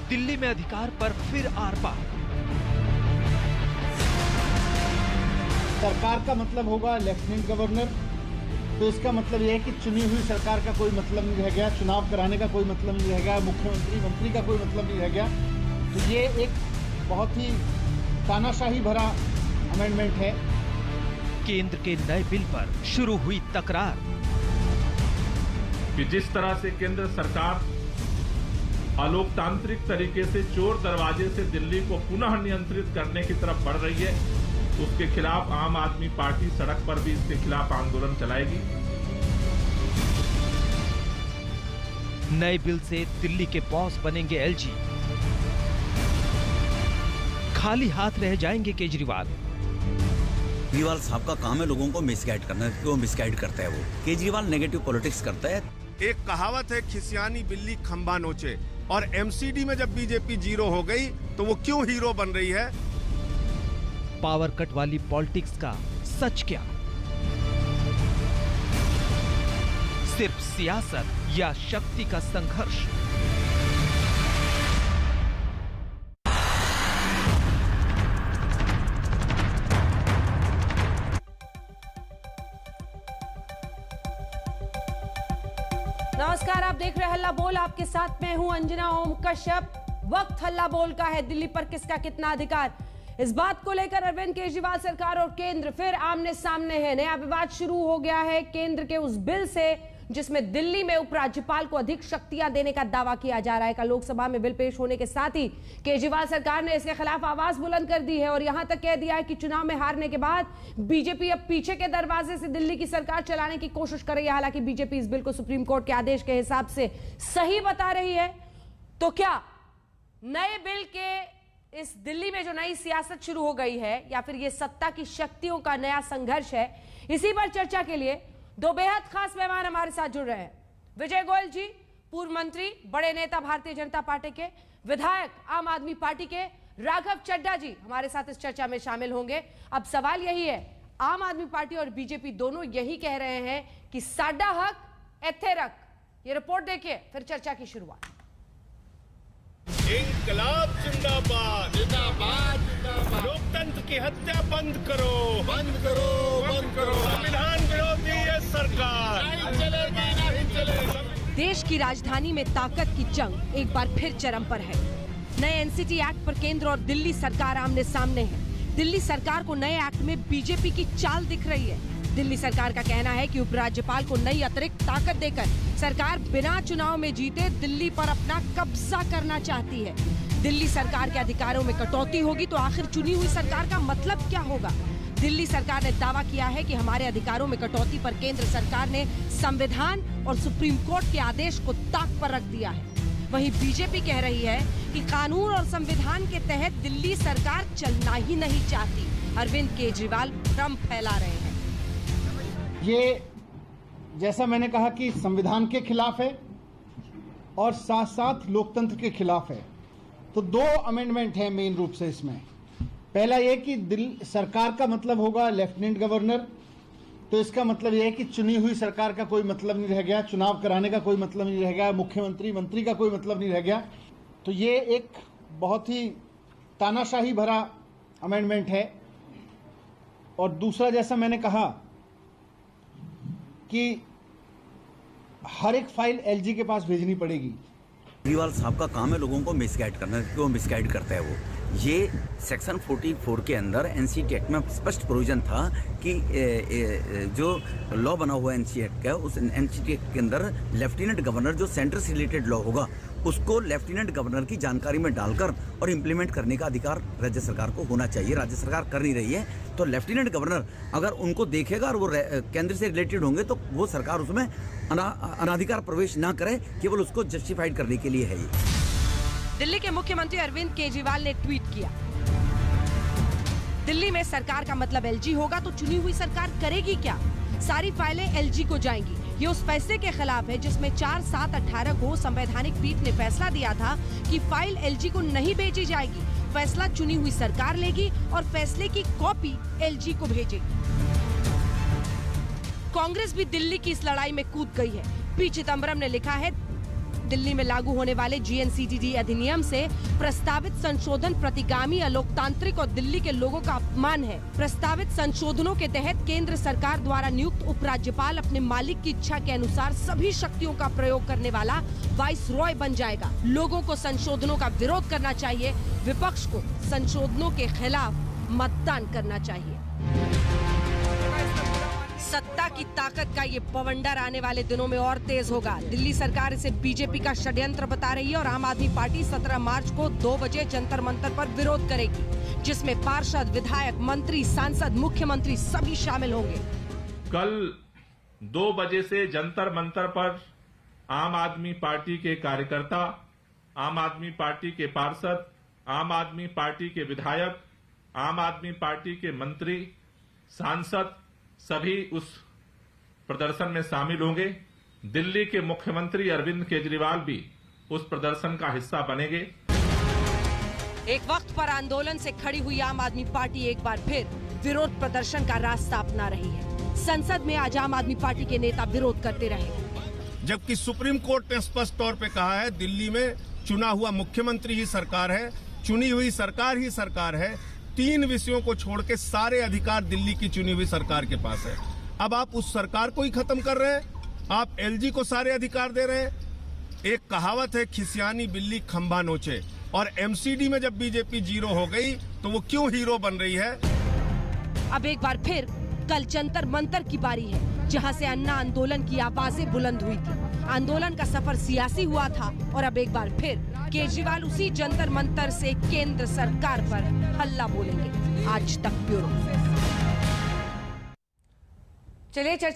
दिल्ली में अधिकार पर फिर आर पार। सरकार का मतलब होगा लेफ्टिनेंट गवर्नर, तो इसका मतलब यह है कि चुनी हुई सरकार का कोई मतलब नहीं रह गया, चुनाव कराने का कोई मतलब नहीं रह गया, मुख्यमंत्री मंत्री का कोई मतलब नहीं रह गया। तो ये एक बहुत ही तानाशाही भरा अमेंडमेंट है। केंद्र के नए बिल पर शुरू हुई तकरार कि जिस तरह से केंद्र सरकार अलोकतांत्रिक तरीके से चोर दरवाजे से दिल्ली को पुनः नियंत्रित करने की तरफ बढ़ रही है, उसके खिलाफ आम आदमी पार्टी सड़क पर भी इसके खिलाफ आंदोलन चलाएगी। नए बिल से दिल्ली के बॉस बनेंगे एलजी, खाली हाथ रह जाएंगे केजरीवाल। केजरीवाल साहब का काम है लोगों को मिसगाइड करना, क्यों मिसगाइड करता है वो? केजरीवाल नेगेटिव पॉलिटिक्स करता है। एक कहावत है, खिसियानी बिल्ली खंबा नोचे, और एमसीडी में जब बीजेपी जीरो हो गई तो वो क्यों हीरो बन रही है? पावर कट वाली पॉलिटिक्स का सच क्या? सिर्फ सियासत या शक्ति का संघर्ष? नमस्कार, आप देख रहे हैं हल्ला बोल। आपके साथ मैं हूं अंजना ओम कश्यप। वक्त हल्ला बोल का है। दिल्ली पर किसका कितना अधिकार, इस बात को लेकर अरविंद केजरीवाल सरकार और केंद्र फिर आमने सामने है। नया विवाद शुरू हो गया है केंद्र के उस बिल से जिसमें दिल्ली में उपराज्यपाल को अधिक शक्तियां देने का दावा किया जा रहा है। कल लोकसभा में बिल पेश होने के साथ ही केजरीवाल सरकार ने इसके खिलाफ आवाज बुलंद कर दी है और यहां तक कह दिया है कि चुनाव में हारने के बाद बीजेपी अब पीछे के दरवाजे से दिल्ली की सरकार चलाने की कोशिश कर रही है। हालांकि बीजेपी इस बिल को सुप्रीम कोर्ट के आदेश के हिसाब से सही बता रही है। तो क्या नए बिल के इस दिल्ली में जो नई सियासत शुरू हो गई है या फिर ये सत्ता की शक्तियों का नया संघर्ष है? इसी पर चर्चा के लिए दो बेहद खास मेहमान हमारे साथ जुड़ रहे हैं। विजय गोयल जी, पूर्व मंत्री, बड़े नेता भारतीय जनता पार्टी के, विधायक आम आदमी पार्टी के। राघव चड्ढा जी हमारे साथ इस चर्चा में शामिल होंगे। अब सवाल यही है, आम आदमी पार्टी और बीजेपी दोनों यही कह रहे हैं कि साडा हक एथे रख। ये रिपोर्ट देखिए, फिर चर्चा की शुरुआत। इंकलाब जिंदाबाद, जिंदाबाद, जिंदाबाद। लोकतंत्र की हत्या बंद करो, बंद करो, बंद करो। संविधान विरोधी है सरकार, नहीं चलेगी, नहीं चलेगी। देश की राजधानी में ताकत की जंग एक बार फिर चरम पर है। नए एनसीटी एक्ट पर केंद्र और दिल्ली सरकार आमने सामने है। दिल्ली सरकार को नए एक्ट में बीजेपी की चाल दिख रही है। दिल्ली सरकार का कहना है कि उपराज्यपाल को नई अतिरिक्त ताकत देकर सरकार बिना चुनाव में जीते दिल्ली पर अपना कब्जा करना चाहती है। दिल्ली सरकार के अधिकारों में कटौती होगी तो आखिर चुनी हुई सरकार का मतलब क्या होगा? दिल्ली सरकार ने दावा किया है कि हमारे अधिकारों में कटौती पर केंद्र सरकार ने संविधान और सुप्रीम कोर्ट के आदेश को ताक पर रख दिया है। वहीं बीजेपी कह रही है कि कानून और संविधान के तहत दिल्ली सरकार चलना ही नहीं चाहती। अरविंद केजरीवाल भ्रम फैला रहे हैं। ये जैसा मैंने कहा कि संविधान के खिलाफ है और साथ साथ लोकतंत्र के खिलाफ है। तो दो अमेंडमेंट हैं मेन रूप से इसमें। पहला ये कि दिल्ली सरकार का मतलब होगा लेफ्टिनेंट गवर्नर, तो इसका मतलब यह है कि चुनी हुई सरकार का कोई मतलब नहीं रह गया, चुनाव कराने का कोई मतलब नहीं रह गया, मुख्यमंत्री मंत्री का कोई मतलब नहीं रह गया। तो ये एक बहुत ही तानाशाही भरा अमेंडमेंट है। और दूसरा, जैसा मैंने कहा कि हर एक फाइल एलजी के पास भेजनी पड़ेगी। केजरीवाल साहब का काम है लोगों को मिसगाइड करना, क्यों मिसगाइड करता है वो? ये सेक्शन 44 के अंदर एनसीटी एक्ट में स्पष्ट प्रोविजन था कि जो लॉ बना हुआ है एनसीटी एक्ट का, उस एनसीटी एक्ट के अंदर लेफ्टिनेंट गवर्नर जो सेंटर से रिलेटेड लॉ होगा उसको लेफ्टिनेंट गवर्नर की जानकारी में डालकर और इम्प्लीमेंट करने का अधिकार राज्य सरकार को होना चाहिए। राज्य सरकार कर नहीं रही है, तो लेफ्टिनेंट गवर्नर अगर उनको देखेगा और वो केंद्र से रिलेटेड होंगे तो वो सरकार उसमें अनाधिकार प्रवेश ना करे, केवल उसको जस्टिफाइड करने के लिए है। ये दिल्ली के मुख्यमंत्री अरविंद केजरीवाल ने ट्वीट किया, दिल्ली में सरकार का मतलब एलजी होगा तो चुनी हुई सरकार करेगी क्या? सारी फाइलें एलजी को जाएंगी। ये उस फैसले के खिलाफ है जिसमें 4/7/18 को संवैधानिक पीठ ने फैसला दिया था कि फाइल एलजी को नहीं भेजी जाएगी। फैसला चुनी हुई सरकार लेगी और फैसले की कॉपी एलजी को भेजेगी। कांग्रेस भी दिल्ली की इस लड़ाई में कूद गई है। पी चिदम्बरम ने लिखा है, दिल्ली में लागू होने वाले GNCTD अधिनियम से प्रस्तावित संशोधन प्रतिगामी, अलोकतांत्रिक और दिल्ली के लोगों का अपमान है। प्रस्तावित संशोधनों के तहत केंद्र सरकार द्वारा नियुक्त उपराज्यपाल अपने मालिक की इच्छा के अनुसार सभी शक्तियों का प्रयोग करने वाला वाइस रॉय बन जाएगा। लोगों को संशोधनों का विरोध करना चाहिए, विपक्ष को संशोधनों के खिलाफ मतदान करना चाहिए। सत्ता की ताकत का ये बवंडर आने वाले दिनों में और तेज होगा। दिल्ली सरकार इसे बीजेपी का षड्यंत्र बता रही है और आम आदमी पार्टी 17 मार्च को 2 बजे जंतर मंतर पर विरोध करेगी, जिसमें पार्षद, विधायक, मंत्री, सांसद, मुख्यमंत्री सभी शामिल होंगे। कल 2 बजे से जंतर मंतर पर आम आदमी पार्टी के कार्यकर्ता, आम आदमी पार्टी के पार्षद, आम आदमी पार्टी के विधायक, आम आदमी पार्टी के मंत्री, सांसद सभी उस प्रदर्शन में शामिल होंगे। दिल्ली के मुख्यमंत्री अरविंद केजरीवाल भी उस प्रदर्शन का हिस्सा बनेंगे। एक वक्त पर आंदोलन से खड़ी हुई आम आदमी पार्टी एक बार फिर विरोध प्रदर्शन का रास्ता अपना रही है। संसद में आज आम आदमी पार्टी के नेता विरोध करते रहे, जबकि सुप्रीम कोर्ट ने स्पष्ट तौर पे कहा है दिल्ली में चुना हुआ मुख्यमंत्री ही सरकार है, चुनी हुई सरकार ही सरकार है। 3 विषयों को छोड़ के सारे अधिकार दिल्ली की चुनी हुई सरकार के पास है। अब आप उस सरकार को ही खत्म कर रहे हैं, आप LG को सारे अधिकार दे रहे हैं। एक कहावत है, खिसियानी बिल्ली खंभा नोचे, और MCD में जब बीजेपी 0 हो गई तो वो क्यों हीरो बन रही है। अब एक बार फिर कल जंतर मंतर की बारी है, जहां से अन्ना आंदोलन की आवाजें बुलंद हुई थी। आंदोलन का सफर सियासी हुआ था और अब एक बार फिर केजरीवाल उसी जंतर मंतर से केंद्र सरकार पर हल्ला बोलेंगे। आज तक ब्यूरो। चलिए चर्चा